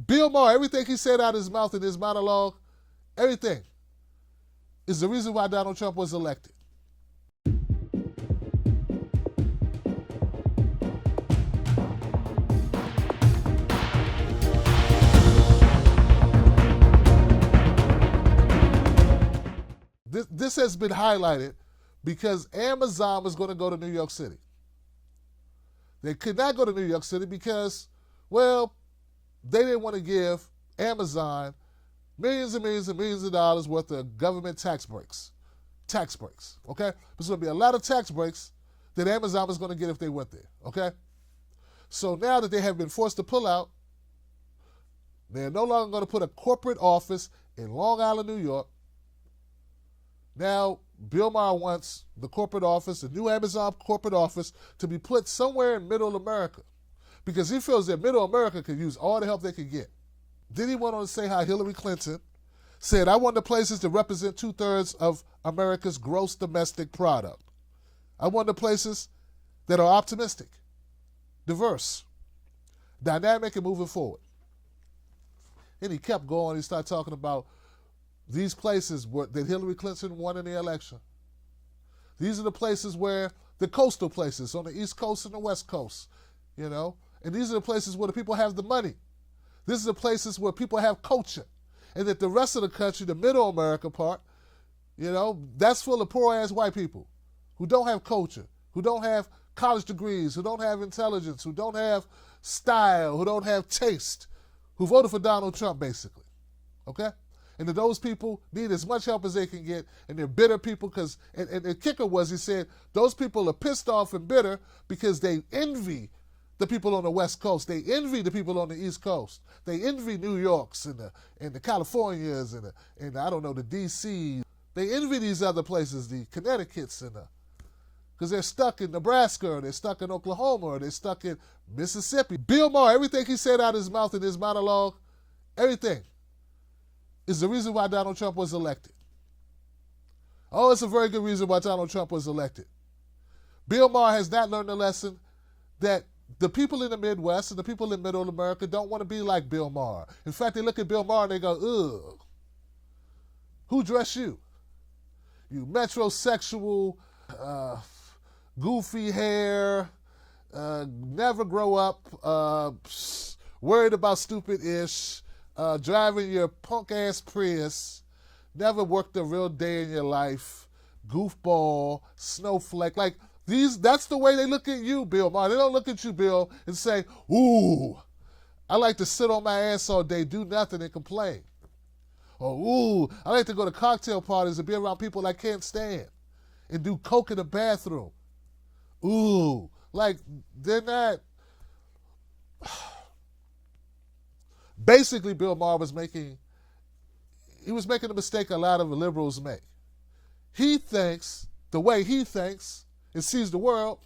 Bill Maher, everything he said out of his mouth in his monologue, everything is the reason why Donald Trump was elected. This has been highlighted because Amazon was going to go to New York City. They could not go to New York City because, well, they didn't want to give Amazon millions and millions and millions of dollars worth of government tax breaks. Tax breaks, okay? There's going to be a lot of tax breaks that Amazon was going to get if they went there, okay? So now that they have been forced to pull out, they're no longer going to put a corporate office in Long Island, New York. Now, Bill Maher wants the corporate office, the new Amazon corporate office, to be put somewhere in Middle America because he feels that Middle America could use all the help they could get. Then he went on to say how Hillary Clinton said, I want the places to represent 2/3 of America's gross domestic product. I want the places that are optimistic, diverse, dynamic, and moving forward. And he kept going. He started talking about these places that Hillary Clinton won in the election. These are the places where the coastal places on the East Coast and the West Coast, you know, and these are the places where the people have the money. These are the places where people have culture. And that the rest of the country, the middle America part, you know, that's full of poor-ass white people who don't have culture, who don't have college degrees, who don't have intelligence, who don't have style, who don't have taste, who voted for Donald Trump, basically, okay? And that those people need as much help as they can get, and they're bitter people because, and the kicker was, he said, those people are pissed off and bitter because they envy the people on the West Coast. They envy the people on the East Coast. They envy New Yorks and the Californias and I don't know, the D.C. They envy these other places, the Connecticut's because they're stuck in Nebraska, or they're stuck in Oklahoma, or they're stuck in Mississippi. Bill Maher, everything he said out of his mouth in his monologue, everything is the reason why Donald Trump was elected. Oh, it's a very good reason why Donald Trump was elected. Bill Maher has not learned the lesson that the people in the Midwest and the people in Middle America don't want to be like Bill Maher. In fact, they look at Bill Maher and they go, ugh, who dressed you? You metrosexual, goofy hair, never grow up, worried about stupid ish, driving your punk-ass Prius, never worked a real day in your life, goofball, snowflake. Like, that's the way they look at you, Bill Maher. They don't look at you, Bill, and say, ooh, I like to sit on my ass all day, do nothing, and complain. Or, ooh, I like to go to cocktail parties and be around people I can't stand and do coke in the bathroom. Ooh, like, they're not... Basically, Bill Maher was making a mistake a lot of liberals make. He thinks, the way he thinks and sees the world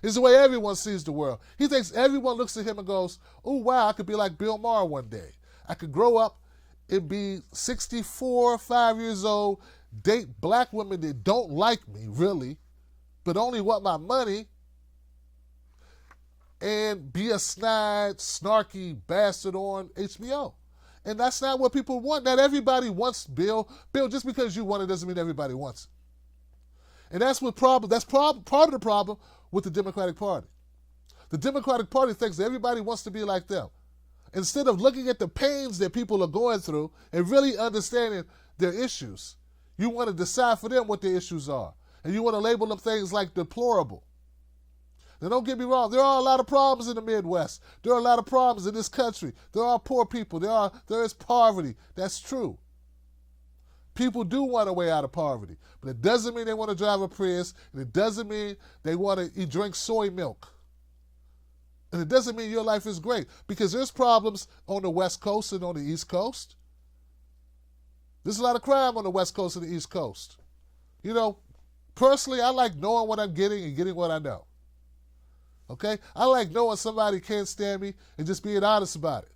is the way everyone sees the world. He thinks everyone looks at him and goes, oh, wow, I could be like Bill Maher one day. I could grow up and be 64, 5 years old, date black women that don't like me, really, but only want my money, and be a snide, snarky bastard on HBO. And that's not what people want. Not everybody wants Bill. Bill, just because you want it doesn't mean everybody wants it. And that's part of the problem with the Democratic Party. The Democratic Party thinks that everybody wants to be like them. Instead of looking at the pains that people are going through and really understanding their issues, you want to decide for them what their issues are. And you want to label them things like deplorable. Now, don't get me wrong. There are a lot of problems in the Midwest. There are a lot of problems in this country. There are poor people. There is poverty. That's true. People do want a way out of poverty. But it doesn't mean they want to drive a Prius. And it doesn't mean they want to drink soy milk. And it doesn't mean your life is great. Because there's problems on the West Coast and on the East Coast. There's a lot of crime on the West Coast and the East Coast. You know, personally, I like knowing what I'm getting and getting what I know. Okay? I like knowing somebody can't stand me and just being honest about it.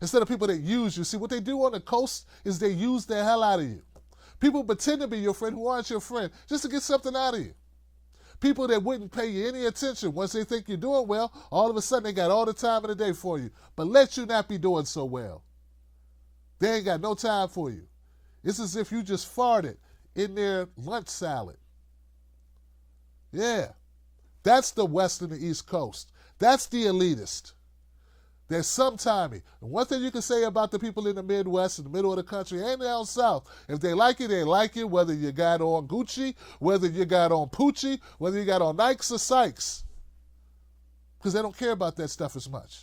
Instead of people that use you. See, what they do on the coast is they use the hell out of you. People pretend to be your friend who aren't your friend just to get something out of you. People that wouldn't pay you any attention once they think you're doing well, all of a sudden they got all the time in the day for you, but let you not be doing so well. They ain't got no time for you. It's as if you just farted in their lunch salad. Yeah, that's the West and the East Coast. That's the elitist. There's sometimey. And one thing you can say about the people in the Midwest, in the middle of the country, and down south, if they like it, they like it, whether you got on Gucci, whether you got on Poochie, whether you got on Nikes or Sykes. Because they don't care about that stuff as much.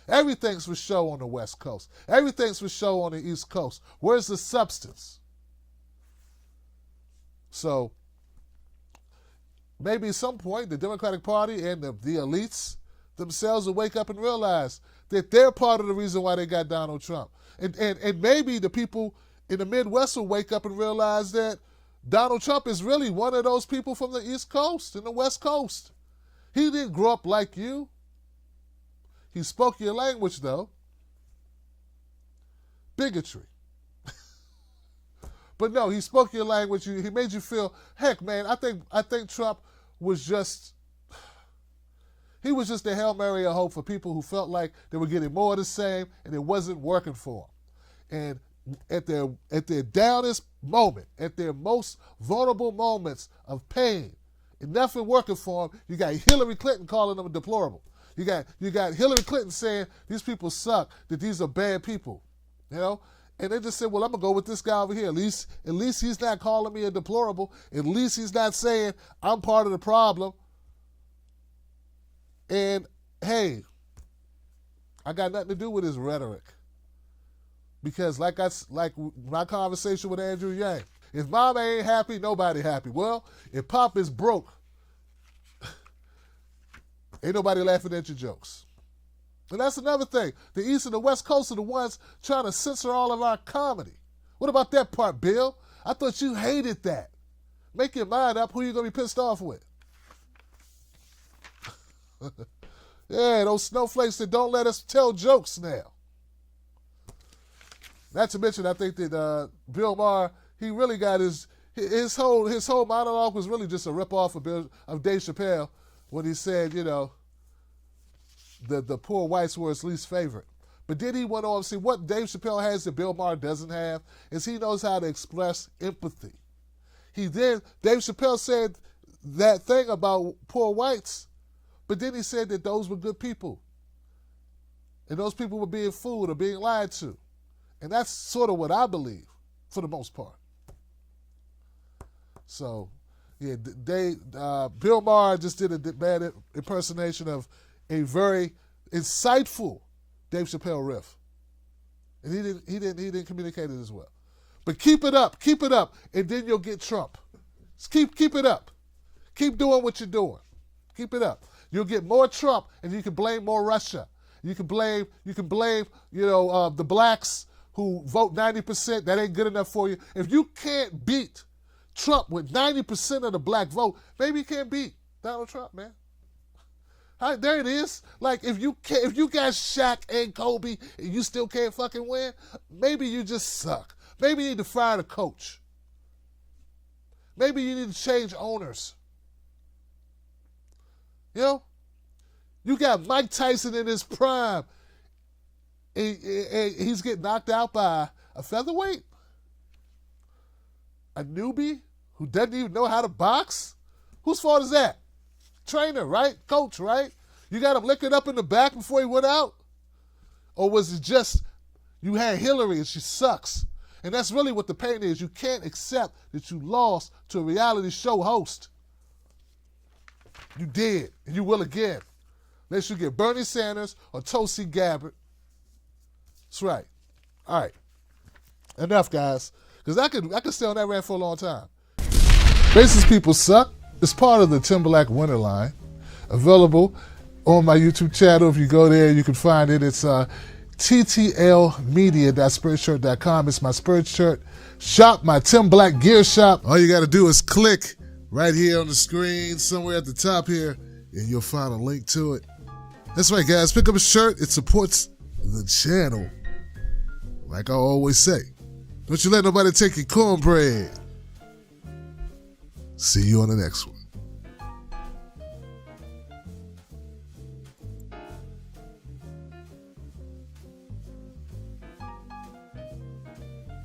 Everything's for show on the West Coast. Everything's for show on the East Coast. Where's the substance? So, maybe at some point, the Democratic Party and the elites themselves will wake up and realize that they're part of the reason why they got Donald Trump. And maybe the people in the Midwest will wake up and realize that Donald Trump is really one of those people from the East Coast and the West Coast. He didn't grow up like you. He spoke your language, though. Bigotry. But no, he spoke your language. He made you feel, heck, man, I think Trump was just... He was just a Hail Mary of hope for people who felt like they were getting more of the same and it wasn't working for them. And at their downest moment, at their most vulnerable moments of pain, and nothing working for them, you got Hillary Clinton calling them deplorable. You got Hillary Clinton saying these people suck, that these are bad people, you know? And they just said, well, I'm going to go with this guy over here. At least he's not calling me a deplorable. At least he's not saying I'm part of the problem. And, hey, I got nothing to do with his rhetoric. Because like my conversation with Andrew Yang, if mama ain't happy, nobody happy. Well, if Pop is broke, ain't nobody laughing at your jokes. And that's another thing. The East and the West Coast are the ones trying to censor all of our comedy. What about that part, Bill? I thought you hated that. Make your mind up who you're going to be pissed off with. Yeah, those snowflakes that don't let us tell jokes now. Not to mention, I think that Bill Maher, he really got his whole monologue was really just a ripoff of Dave Chappelle when he said, you know, the poor whites were his least favorite. But then he went on to see what Dave Chappelle has that Bill Maher doesn't have is he knows how to express empathy. Dave Chappelle said that thing about poor whites, but then he said that those were good people. And those people were being fooled or being lied to. And that's sort of what I believe, for the most part. So, yeah, Bill Maher just did a bad impersonation of a very insightful Dave Chappelle riff. And he didn't communicate it as well. But keep it up, and then you'll get Trump. Just keep it up. Keep doing what you're doing. Keep it up. You'll get more Trump, and you can blame more Russia. You can blame, the blacks who vote 90%. That ain't good enough for you. If you can't beat Trump with 90% of the black vote, maybe you can't beat Donald Trump, man. There it is. Like if you got Shaq and Kobe and you still can't fucking win, maybe you just suck. Maybe you need to fire the coach. Maybe you need to change owners. You know, you got Mike Tyson in his prime. He's getting knocked out by a featherweight, a newbie who doesn't even know how to box. Whose fault is that? Trainer, right? Coach, right? You got him licking up in the back before he went out? Or was it just you had Hillary and she sucks? And that's really what the pain is. You can't accept that you lost to a reality show host. You did, and you will again. Unless you get Bernie Sanders or Tulsi Gabbard. That's right. All right. Enough, guys. Because I could stay on that rant for a long time. Racist People Suck is part of the Tim Black Winter line. Available on my YouTube channel. If you go there, you can find it. It's ttlmedia.spreadshirt.com. It's my Spreadshirt shop, my Tim Black gear shop. All you got to do is click right here on the screen, somewhere at the top here, and you'll find a link to it. That's right, guys. Pick up a shirt. It supports the channel. Like I always say, don't you let nobody take your cornbread. See you on the next one.